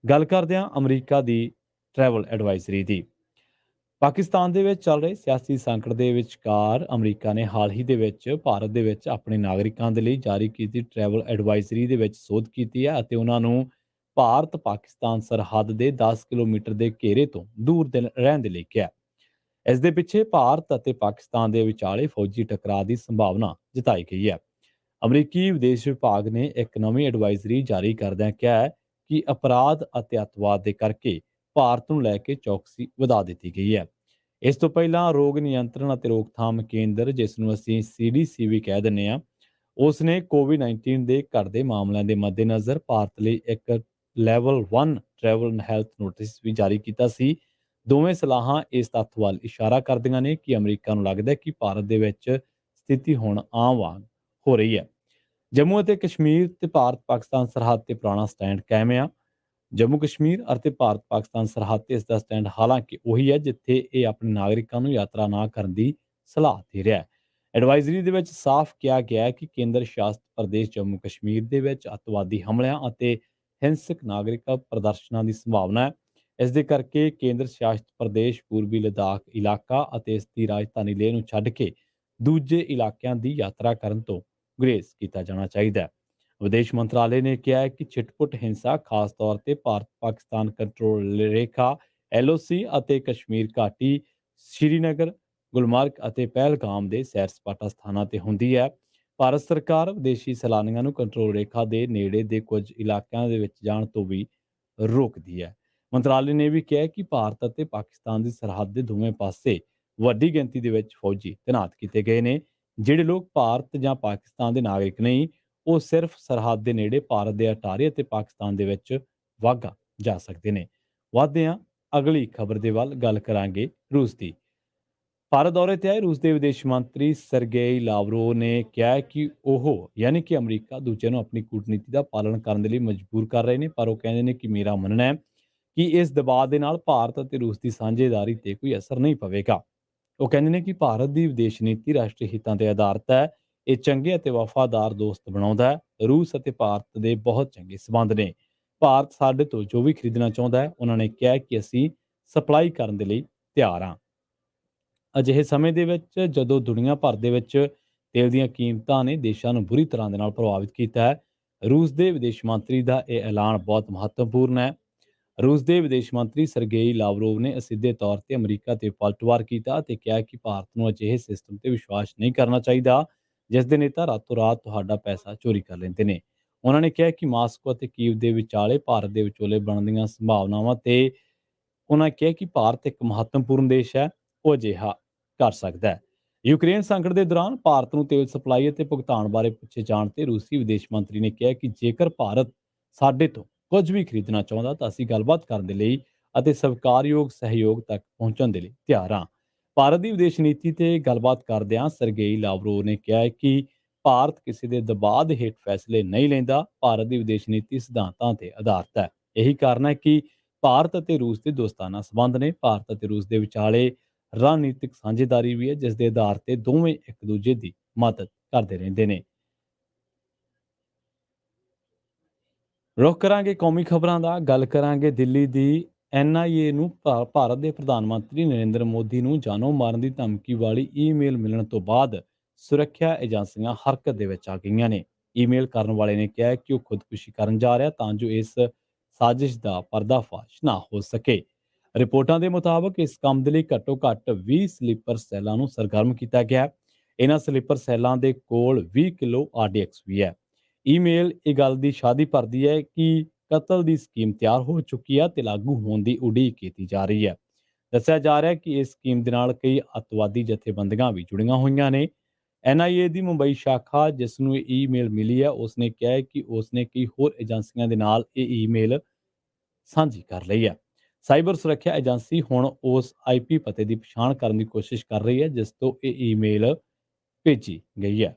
ਗੱਲ ਕਰਦੇ ਹਾਂ ਅਮਰੀਕਾ ਦੀ ਟਰੈਵਲ ਐਡਵਾਈਜ਼ਰੀ ਦੀ। ਪਾਕਿਸਤਾਨ ਦੇ ਵਿੱਚ ਚੱਲ ਰਹੇ ਸਿਆਸੀ ਸੰਕਟ ਦੇ ਵਿਚਕਾਰ ਅਮਰੀਕਾ ਨੇ ਹਾਲ ਹੀ ਦੇ ਵਿੱਚ ਭਾਰਤ ਦੇ ਵਿੱਚ ਆਪਣੇ ਨਾਗਰਿਕਾਂ ਦੇ ਲਈ ਜਾਰੀ ਕੀਤੀ ਟਰੈਵਲ ਐਡਵਾਈਜ਼ਰੀ ਦੇ ਵਿੱਚ ਸੋਧ ਕੀਤੀ ਹੈ ਅਤੇ ਉਹਨਾਂ ਨੂੰ ਭਾਰਤ ਪਾਕਿਸਤਾਨ ਸਰਹੱਦ ਦੇ 10 ਕਿਲੋਮੀਟਰ ਦੇ ਘੇਰੇ ਤੋਂ ਦੂਰ ਰਹਿਣ ਦੇ ਲਈ ਕਿਹਾ। ਇਸ ਦੇ ਪਿੱਛੇ ਭਾਰਤ ਅਤੇ ਪਾਕਿਸਤਾਨ ਦੇ ਵਿਚਾਲੇ ਫੌਜੀ ਟਕਰਾਅ ਦੀ ਸੰਭਾਵਨਾ ਜਤਾਈ ਗਈ ਹੈ। ਅਮਰੀਕੀ ਵਿਦੇਸ਼ ਵਿਭਾਗ ਨੇ ਇੱਕ ਨਵੀਂ ਐਡਵਾਈਜ਼ਰੀ ਜਾਰੀ ਕਰਦਿਆਂ ਕਿਹਾ ਹੈ ਕਿ ਅਪਰਾਧ ਅਤੇ ਅੱਤਵਾਦ ਦੇ ਕਰਕੇ ਭਾਰਤ ਨੂੰ ਲੈ ਕੇ ਚੌਕਸੀ ਵਧਾ ਦਿੱਤੀ ਗਈ ਹੈ। ਇਸ ਤੋਂ ਪਹਿਲਾਂ ਰੋਗ ਨਿਯੰਤਰਣ ਅਤੇ ਰੋਕਥਾਮ ਕੇਂਦਰ, ਜਿਸ ਨੂੰ ਅਸੀਂ ਸੀਡੀਸੀ ਵੀ ਕਹਿ ਦਿੰਦੇ ਹਾਂ, ਉਸ ਨੇ ਕੋਵਿਡ-19 ਦੇ ਘਟਦੇ ਮਾਮਲਿਆਂ ਦੇ ਮੱਦੇਨਜ਼ਰ ਭਾਰਤ ਲਈ ਇੱਕ ਲੈਵਲ 1 ਟਰੈਵਲ ਹੈਲਥ ਨੋਟਿਸ ਵੀ ਜਾਰੀ ਕੀਤਾ ਸੀ। ਦੋਵੇਂ ਸਲਾਹਾਂ ਇਸ ਤੱਥ ਵੱਲ ਇਸ਼ਾਰਾ ਕਰਦੀਆਂ ਨੇ ਕਿ ਅਮਰੀਕਾ ਨੂੰ ਲੱਗਦਾ ਹੈ ਕਿ ਭਾਰਤ ਦੇ ਵਿੱਚ ਸਥਿਤੀ ਹੁਣ ਆਮ ਵਾਂਗ ਹੋ ਰਹੀ ਹੈ। ਜੰਮੂ ਅਤੇ ਕਸ਼ਮੀਰ ਤੇ ਭਾਰਤ ਪਾਕਿਸਤਾਨ ਸਰਹੱਦ ਤੇ ਪੁਰਾਣਾ ਸਟੈਂਡ ਕਾਇਮ ਆ। ਜੰਮੂ ਕਸ਼ਮੀਰ ਅਤੇ ਭਾਰਤ ਪਾਕਿਸਤਾਨ ਸਰਹੱਦ ਤੇ ਇਸ ਦਾ ਸਟੈਂਡ ਹਾਲਾਂਕਿ ਉਹੀ ਹੈ ਜਿੱਥੇ ਇਹ ਆਪਣੇ ਨਾਗਰਿਕਾਂ ਨੂੰ ਯਾਤਰਾ ਨਾ ਕਰਨ ਦੀ ਸਲਾਹ ਦੇ ਰਿਹਾ ਹੈ। ਐਡਵਾਈਜ਼ਰੀ ਦੇ ਵਿੱਚ ਸਾਫ਼ ਕਿਹਾ ਗਿਆ ਹੈ ਕਿ ਕੇਂਦਰ ਸ਼ਾਸਿਤ ਪ੍ਰਦੇਸ਼ ਜੰਮੂ ਕਸ਼ਮੀਰ ਦੇ ਵਿੱਚ ਅੱਤਵਾਦੀ ਹਮਲਿਆਂ ਅਤੇ ਹਿੰਸਕ ਨਾਗਰਿਕ ਪ੍ਰਦਰਸ਼ਨਾਂ ਦੀ ਸੰਭਾਵਨਾ ਹੈ। ਇਸ ਦੇ ਕਰਕੇ ਕੇਂਦਰ ਸ਼ਾਸਿਤ ਪ੍ਰਦੇਸ਼ ਪੂਰਬੀ ਲੱਦਾਖ ਇਲਾਕਾ ਅਤੇ ਇਸ ਦੀ ਰਾਜਧਾਨੀ ਲੇਹ ਨੂੰ ਛੱਡ ਕੇ ਦੂਜੇ ਇਲਾਕਿਆਂ ਦੀ ਯਾਤਰਾ ਕਰਨ ਤੋਂ ਗੁਰੇਜ਼ ਕੀਤਾ ਜਾਣਾ ਚਾਹੀਦਾ ਹੈ। ਵਿਦੇਸ਼ ਮੰਤਰਾਲੇ ਨੇ ਕਿਹਾ ਹੈ ਕਿ ਛਿਟਪੁਟ ਹਿੰਸਾ, ਖਾਸ ਤੌਰ ਤੇ ਭਾਰਤ ਪਾਕਿਸਤਾਨ ਕੰਟਰੋਲ ਰੇਖਾ ਐਲਓਸੀ ਅਤੇ ਕਸ਼ਮੀਰ ਘਾਟੀ, ਸ਼੍ਰੀਨਗਰ, ਗੁਲਮਰਗ ਅਤੇ ਪਹਿਲਗਾਮ ਦੇ ਸੈਰ ਸਪਾਟਾ ਸਥਾਨਾਂ ਤੇ ਹੁੰਦੀ ਹੈ। ਭਾਰਤ ਸਰਕਾਰ ਵਿਦੇਸ਼ੀ ਸੈਲਾਨੀਆਂ ਨੂੰ ਕੰਟਰੋਲ ਰੇਖਾ ਦੇ ਨੇੜੇ ਦੇ ਕੁਝ ਇਲਾਕਿਆਂ ਦੇ ਵਿੱਚ ਜਾਣ ਤੋਂ ਵੀ ਰੋਕਦੀ ਹੈ। ਮੰਤਰਾਲੇ ਨੇ ਵੀ ਕਿਹਾ ਕਿ ਭਾਰਤ ਅਤੇ ਪਾਕਿਸਤਾਨ ਦੀ ਸਰਹੱਦ ਦੇ ਦੋਵੇਂ ਪਾਸੇ ਵੱਡੀ ਗਿਣਤੀ ਦੇ ਵਿੱਚ ਫੌਜੀ ਤੈਨਾਤ ਕੀਤੇ ਗਏ ਨੇ। ਜਿਹੜੇ ਲੋਕ ਭਾਰਤ ਜਾਂ ਪਾਕਿਸਤਾਨ ਦੇ ਨਾਗਰਿਕ ਨਹੀਂ, ਉਹ ਸਿਰਫ ਸਰਹੱਦ ਦੇ ਨੇੜੇ ਭਾਰਤ ਦੇ ਅਟਾਰੀ ਅਤੇ ਪਾਕਿਸਤਾਨ ਦੇ ਵਿੱਚ ਵਾਹਗਾ ਜਾ ਸਕਦੇ ਨੇ। ਵਧਦੇ ਹਾਂ ਅਗਲੀ ਖਬਰ ਦੇ ਵੱਲ। ਗੱਲ ਕਰਾਂਗੇ ਰੂਸ ਦੀ। ਭਾਰਤ ਦੌਰੇ ਤੇ ਆਏ ਰੂਸ ਦੇ ਵਿਦੇਸ਼ ਮੰਤਰੀ ਸਰਗੇਈ ਲਾਵਰੋ ਨੇ ਕਿਹਾ ਹੈ ਕਿ ਉਹ ਯਾਨੀ ਕਿ ਅਮਰੀਕਾ ਦੂਜਿਆਂ ਨੂੰ ਆਪਣੀ ਕੂਟਨੀਤੀ ਦਾ ਪਾਲਣ ਕਰਨ ਦੇ ਲਈ ਮਜਬੂਰ ਕਰ ਰਹੇ ਨੇ, ਪਰ ਉਹ ਕਹਿੰਦੇ ਨੇ ਕਿ ਮੇਰਾ ਮੰਨਣਾ ਹੈ ਕਿ ਇਸ ਦਬਾਅ ਦੇ ਨਾਲ ਭਾਰਤ ਅਤੇ ਰੂਸ ਦੀ ਸਾਂਝੇਦਾਰੀ ਤੇ ਕੋਈ ਅਸਰ ਨਹੀਂ ਪਵੇਗਾ। ਉਹ ਕਹਿੰਦੇ ਨੇ ਕਿ ਭਾਰਤ ਦੀ ਵਿਦੇਸ਼ ਨੀਤੀ ਰਾਸ਼ਟਰੀ ਹਿੱਤਾਂ ਤੇ ਆਧਾਰਿਤ ਹੈ। ਇਹ ਚੰਗੇ ਅਤੇ ਵਫਾਦਾਰ ਦੋਸਤ ਬਣਾਉਂਦਾ ਹੈ। ਰੂਸ ਅਤੇ ਭਾਰਤ ਦੇ ਬਹੁਤ ਚੰਗੇ ਸਬੰਧ ਨੇ। ਭਾਰਤ ਸਾਡੇ ਤੋਂ ਜੋ ਵੀ ਖਰੀਦਣਾ ਚਾਹੁੰਦਾ ਹੈ, ਉਹਨਾਂ ਨੇ ਕਿਹਾ ਕਿ ਅਸੀਂ ਸਪਲਾਈ ਕਰਨ ਦੇ ਲਈ ਤਿਆਰ ਹਾਂ। ਅਜਿਹੇ ਸਮੇਂ ਦੇ ਵਿੱਚ ਜਦੋਂ ਦੁਨੀਆ ਭਰ ਦੇ ਵਿੱਚ ਤੇਲ ਦੀਆਂ ਕੀਮਤਾਂ ਨੇ ਦੇਸ਼ਾਂ ਨੂੰ ਬੁਰੀ ਤਰ੍ਹਾਂ ਦੇ ਨਾਲ ਪ੍ਰਭਾਵਿਤ ਕੀਤਾ ਹੈ, ਰੂਸ ਦੇ ਵਿਦੇਸ਼ ਮੰਤਰੀ ਦਾ ਇਹ ਐਲਾਨ ਬਹੁਤ ਮਹੱਤਵਪੂਰਨ ਹੈ। ਰੂਸ ਦੇ ਵਿਦੇਸ਼ ਮੰਤਰੀ ਸਰਗੇਈ ਲਾਵਰੋਵ ਨੇ ਅਸਿੱਧੇ ਤੌਰ ਤੇ ਅਮਰੀਕਾ ਤੇ ਪਲਟਵਾਰ ਕੀਤਾ ਅਤੇ ਕਿਹਾ ਕਿ ਭਾਰਤ ਨੂੰ ਅਜਿਹੇ ਸਿਸਟਮ ਤੇ ਵਿਸ਼ਵਾਸ ਨਹੀਂ ਕਰਨਾ ਚਾਹੀਦਾ ਜਿਸ ਦੇ ਨੇਤਾ ਰਾਤੋਂ ਰਾਤ ਤੁਹਾਡਾ ਪੈਸਾ ਚੋਰੀ ਕਰ ਲੈਂਦੇ ਨੇ। ਉਹਨਾਂ ਨੇ ਕਿਹਾ ਕਿ ਮਾਸਕੋ ਅਤੇ ਕੀਵ ਦੇ ਵਿਚਾਲੇ ਭਾਰਤ ਦੇ ਵਿਚੋਲੇ ਬਣਨ ਦੀਆਂ ਸੰਭਾਵਨਾਵਾਂ ਤੇ ਉਹਨਾਂ ਕਿਹਾ ਕਿ ਭਾਰਤ ਇੱਕ ਮਹੱਤਵਪੂਰਨ ਦੇਸ਼ ਹੈ, ਉਹ ਅਜਿਹਾ ਕਰ ਸਕਦਾ ਹੈ। ਯੂਕਰੇਨ ਸੰਕਟ ਦੇ ਦੌਰਾਨ ਭਾਰਤ ਨੂੰ ਤੇਲ ਸਪਲਾਈ ਅਤੇ ਭੁਗਤਾਨ ਬਾਰੇ ਪੁੱਛੇ ਜਾਣ ਤੇ ਰੂਸੀ ਵਿਦੇਸ਼ ਮੰਤਰੀ ਨੇ ਕਿਹਾ ਕਿ ਜੇਕਰ ਭਾਰਤ ਸਾਡੇ ਤੋਂ ਕੁਝ ਵੀ ਖਰੀਦਣਾ ਚਾਹੁੰਦਾ ਤਾਂ ਅਸੀਂ ਗੱਲਬਾਤ ਕਰਨ ਦੇ ਲਈ ਅਤੇ ਸਵੀਕਾਰਯੋਗ ਸਹਿਯੋਗ ਤੱਕ ਪਹੁੰਚਣ ਦੇ ਲਈ ਤਿਆਰ ਹਾਂ। ਭਾਰਤ ਦੀ ਵਿਦੇਸ਼ ਨੀਤੀ ਤੇ ਗੱਲਬਾਤ ਕਰਦਿਆਂ ਸਰਗੇਈ ਲਾਵਰੋ ਨੇ ਕਿਹਾ ਹੈ ਕਿ ਭਾਰਤ ਕਿਸੇ ਦੇ ਦਬਾਅ ਦੇ ਹੇਠ ਫੈਸਲੇ ਨਹੀਂ ਲੈਂਦਾ। ਭਾਰਤ ਦੀ ਵਿਦੇਸ਼ ਨੀਤੀ ਸਿਧਾਂਤਾਂ ਤੇ ਆਧਾਰਿਤ ਹੈ। ਇਹੀ ਕਾਰਨ ਹੈ ਕਿ ਭਾਰਤ ਅਤੇ ਰੂਸ ਦੇ ਦੋਸਤਾਨਾ ਸਬੰਧ ਨੇ। ਭਾਰਤ ਅਤੇ ਰੂਸ ਦੇ ਵਿਚਾਲੇ ਰਣਨੀਤਿਕ ਸਾਂਝੇਦਾਰੀ ਵੀ ਹੈ, ਜਿਸ ਦੇ ਆਧਾਰ ਤੇ ਦੋਵੇਂ ਇੱਕ ਦੂਜੇ ਦੀ ਮਦਦ ਕਰਦੇ ਰਹਿੰਦੇ ਨੇ। ਰੁੱਖ ਕਰਾਂਗੇ ਕੌਮੀ ਖਬਰਾਂ ਦਾ। ਗੱਲ ਕਰਾਂਗੇ ਦਿੱਲੀ ਦੀ। ਐਨਆਈਏ ਨੂੰ ਭਾਰਤ ਦੇ ਪ੍ਰਧਾਨ ਮੰਤਰੀ ਨਰਿੰਦਰ ਮੋਦੀ ਨੂੰ ਜਾਨੋਂ ਮਾਰਨ ਦੀ ਧਮਕੀ ਵਾਲੀ ਈਮੇਲ ਮਿਲਣ ਤੋਂ ਬਾਅਦ ਸੁਰੱਖਿਆ ਏਜੰਸੀਆਂ ਹਰਕਤ ਦੇ ਵਿੱਚ ਆ ਗਈਆਂ ਨੇ। ਈਮੇਲ ਕਰਨ ਵਾਲੇ ਨੇ ਕਿਹਾ ਕਿ ਉਹ ਖੁਦਕੁਸ਼ੀ ਕਰਨ ਜਾ ਰਿਹਾ ਤਾਂ ਜੋ ਇਸ ਸਾਜ਼ਿਸ਼ ਦਾ ਪਰਦਾਫਾਸ਼ ਨਾ ਹੋ ਸਕੇ। ਰਿਪੋਰਟਾਂ ਦੇ ਮੁਤਾਬਕ ਇਸ ਕੰਮ ਦੇ ਲਈ ਘੱਟੋ ਘੱਟ 20 ਸਲੀਪਰ ਸੈੱਲਾਂ ਨੂੰ ਸਰਗਰਮ ਕੀਤਾ ਗਿਆ ਹੈ। ਇਹਨਾਂ ਸਲੀਪਰ ਸੈੱਲਾਂ ਦੇ ਕੋਲ 20 ਕਿਲੋ ਆਰਡੀਐਕਸ ਵੀ ਹੈ। ਈਮੇਲ ਇਹ ਗੱਲ ਦੀ ਸ਼ਾਦੀ ਭਰਦੀ ਹੈ ਕਿ ਕਤਲ ਦੀ ਸਕੀਮ ਤਿਆਰ ਹੋ ਚੁੱਕੀ ਹੈ ਤੇ ਲਾਗੂ ਹੋਣ ਦੀ ਉਡੀਕ ਕੀਤੀ ਜਾ ਰਹੀ ਹੈ। ਦੱਸਿਆ ਜਾ ਰਿਹਾ ਹੈ ਕਿ ਇਸ ਸਕੀਮ ਦੇ ਨਾਲ ਕਈ ਅੱਤਵਾਦੀ ਜਥੇਬੰਦੀਆਂ ਵੀ ਜੁੜੀਆਂ ਹੋਈਆਂ ਨੇ। ਐਨਆਈਏ ਦੀ ਮੁੰਬਈ ਸ਼ਾਖਾ, ਜਿਸ ਨੂੰ ਇਹ ਈਮੇਲ ਮਿਲੀ ਹੈ, ਉਸਨੇ ਕਿਹਾ ਹੈ ਕਿ ਉਸਨੇ ਕਈ ਹੋਰ ਏਜੰਸੀਆਂ ਦੇ ਨਾਲ ਇਹ ਈਮੇਲ ਸਾਂਝੀ ਕਰ ਲਈ ਹੈ। ਸਾਈਬਰ ਸੁਰੱਖਿਆ ਏਜੰਸੀ ਹੁਣ ਉਸ ਆਈਪੀ ਪਤੇ ਦੀ ਪਛਾਣ ਕਰਨ ਦੀ ਕੋਸ਼ਿਸ਼ ਕਰ ਰਹੀ ਹੈ ਜਿਸ ਤੋਂ ਇਹ ਈਮੇਲ ਭੇਜੀ ਗਈ ਹੈ।